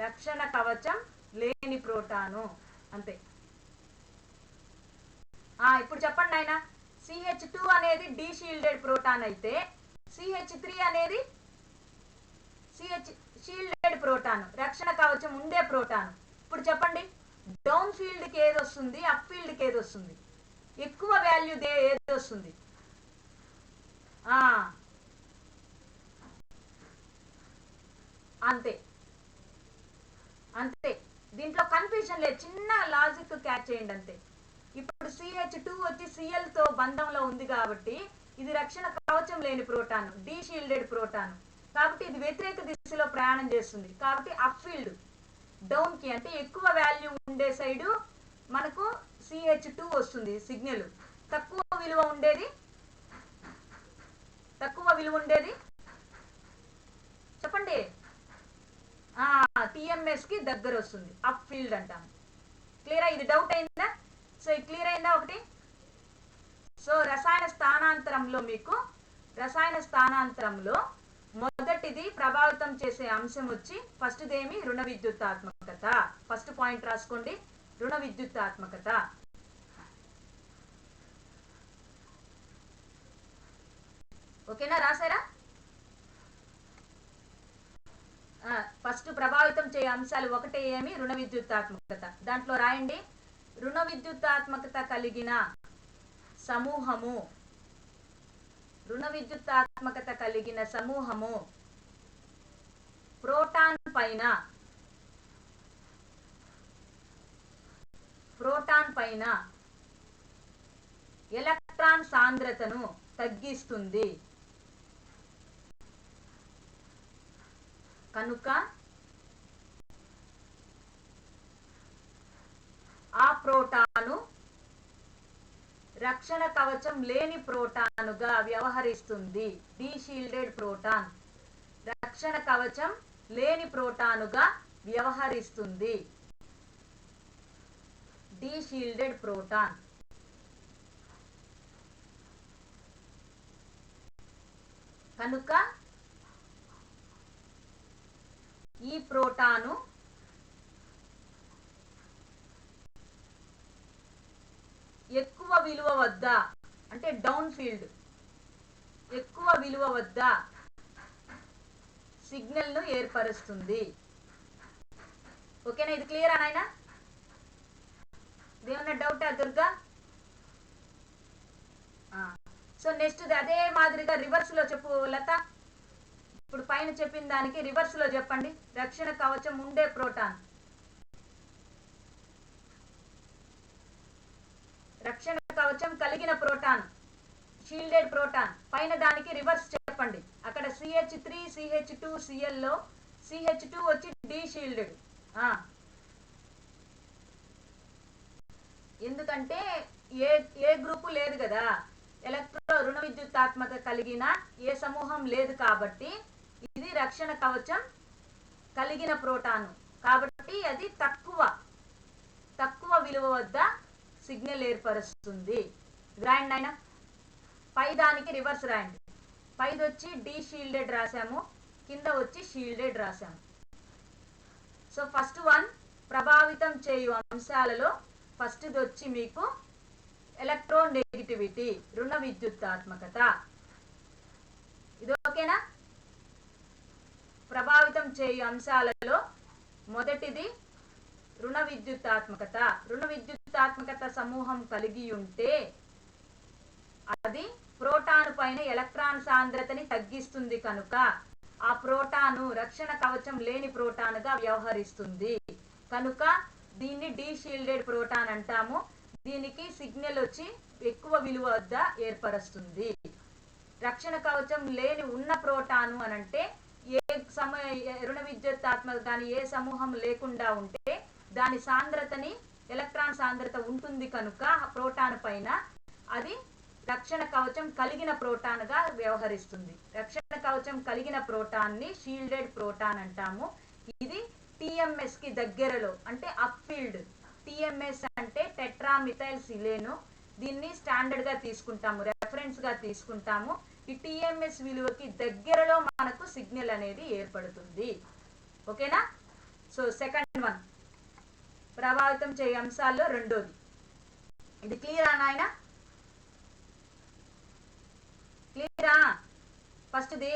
రక్షణ కవచం లేని ప్రోటాను, అంతే. ఇప్పుడు చెప్పండి నాయన, CH2 అనేది డీషీల్డెడ్ ప్రోటాన్ అయితే CH3 అనేది షీల్డెడ్ ప్రోటాన్, రక్షణ కవచం ఉండే ప్రోటాన్. ఇప్పుడు చెప్పండి, డౌన్ ఫీల్డ్ కి ఏది వస్తుంది, అప్ ఫీల్డ్ కి ఏది వస్తుంది, ఎక్కువ వాల్యూ ఏది వస్తుంది? అంతే అంతే, దీంట్లో కన్ఫ్యూజన్ లేదు, చిన్న లాజిక్ క్యాచ్ చేయండి అంతే. ఇప్పుడు CH2 వచ్చి Cl తో బంధంలో ఉంది కాబట్టి ఇది రక్షణ కవచం లేని ప్రోటాన్, డీషీల్డెడ్ ప్రోటాన్, కాబట్టి ఇది వ్యతిరేక దిశలో ప్రయాణం చేస్తుంది. కాబట్టి అప్ ఫీల్డ్ డౌన్ కి అంటే ఎక్కువ వాల్యూ ఉండే సైడు మనకు CH2 వస్తుంది సిగ్నల్. తక్కువ విలువ ఉండేది చెప్పండి, TMS కి దగ్గర వస్తుంది, అప్ ఫీల్డ్ అంటాం. క్లియరా? ఇది డౌట్ అయిందా? సో ఇది క్లియర్ అయిందా ఒకటి? సో రసాయన స్థానాంతరంలో మొదటిది ప్రభావితం చేసే అంశం వచ్చి ఫస్ట్దేమి రుణ విద్యుత్తాత్మకత. ఫస్ట్ పాయింట్ రాసుకోండి, రుణ విద్యుత్తాత్మకత. ఓకేనా? రాసారా? ఫస్ట్ ప్రభావితం చేయే అంశాలు ఒకటి ఏమి, రుణ విద్యుత్తాత్మకత. దాంట్లో రాయండి, రుణ విద్యుత్తాత్మకత కలిగిన సమూహము, రుణ విద్యుత్తాత్మకత కలిగిన సమూహము ప్రోటాన్ పైన ఎలక్ట్రాన్ సాంద్రతను తగ్గిస్తుంది. కనుక ఆ ప్రోటాను రక్షణ కవచం లేని ప్రోటానుగా వ్యవహరిస్తుంది. డీషీల్డెడ్ ప్రోటాన్ రక్షణ కవచం లేని ప్రోటానుగా వ్యవహరిస్తుంది. డీషీల్డెడ్ ప్రోటాన్. కనుక ఈ ప్రోటాను ఎక్కువ విలువ వద్ద అంటే డౌన్ ఫీల్డ్ ఎక్కువ విలువ వద్ద సిగ్నల్ ను ఏర్పరుస్తుంది. ఓకేనా? ఇది క్లియర్ నాయనా? ఏమన్నా డౌటా దుర్గా? సో నెక్స్ట్ అదే మాదిరిగా రివర్స్ లో చెప్పు లత. ఇప్పుడు పైన చెప్పిన దానికి రివర్స్ లో చెప్పండి. రక్షణ కవచం ఉండే ప్రోటాన్, రక్షణ కవచం కలిగిన ప్రోటాన్, షీల్డెడ్ ప్రోటాన్, పైన దానికి రివర్స్ చెప్పండి. అక్కడ CH3 CH2 Cl లో CH2 వచ్చి డీషీల్డెడ్. ఎందుకంటే ఏ గ్రూపు లేదు కదా, ఎలక్ట్రో రుణ విద్యుత్తాత్మక కలిగిన ఏ సమూహం లేదు కాబట్టి ఇది రక్షణ కవచం కలిగిన ప్రోటాను, కాబట్టి అది తక్కువ విలువ వద్ద సిగ్నల్ ఏర్పరుస్తుంది. రాయండి ఆయన, పై దానికి రివర్స్ రాయండి. పైది వచ్చి డీషీల్డెడ్ రాసాము, కింద వచ్చి షీల్డెడ్ రాసాము. సో ఫస్ట్ వన్ ప్రభావితం చేయు అంశాలలో ఫస్ట్ది వచ్చి మీకు ఎలక్ట్రోనెగటివిటీ, రుణ విద్యుత్తాత్మకత. ఇది ఓకేనా? ప్రభావితం చేయు అంశాలలో మొదటిది రుణ విద్యుత్తాత్మకత. రుణ విద్యుత్తాత్మకత సమూహం కలిగి ఉంటే అది ప్రోటాను పైన ఎలక్ట్రాన్ సాంద్రతని తగ్గిస్తుంది. కనుక ఆ ప్రోటాను రక్షణ కవచం లేని ప్రోటానుగా వ్యవహరిస్తుంది. కనుక దీన్ని డీషీల్డెడ్ ప్రోటాన్ అంటాము. దీనికి సిగ్నల్ వచ్చి ఎక్కువ విలువ వద్ద ఏర్పరుస్తుంది. రక్షణ కవచం లేని ఉన్న ప్రోటాను అనంటే రుణ విద్యుత్తాత్మక కానీ ఏ సమూహం లేకుండా ఉంటే దాని సాంద్రతని ఎలక్ట్రాన్ సాంద్రత ఉంటుంది. కనుక ప్రోటాన్ పైన అది రక్షణ కవచం కలిగిన ప్రోటాన్గా వ్యవహరిస్తుంది. రక్షణ కవచం కలిగిన ప్రోటాన్ని షీల్డెడ్ ప్రోటాన్ అంటాము. ఇది TMS కి దగ్గరలో అంటే అప్ ఫీల్డ్. TMS అంటే టెట్రామిథైల్ సిలేను. దీన్ని స్టాండర్డ్ గా తీసుకుంటాము, రెఫరెన్స్ గా తీసుకుంటాము. ఈ టిఎంఎస్ విలువకి దగ్గరలో మనకు సిగ్నల్ అనేది ఏర్పడుతుంది. ఓకేనా? సో సెకండ్ వన్ ప్రభావితం చేయే అంశాల్లో రెండోది. ఇది క్లియరా నాయన? క్లియరా? ఫస్ట్ది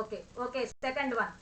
ఓకే ఓకే. Second one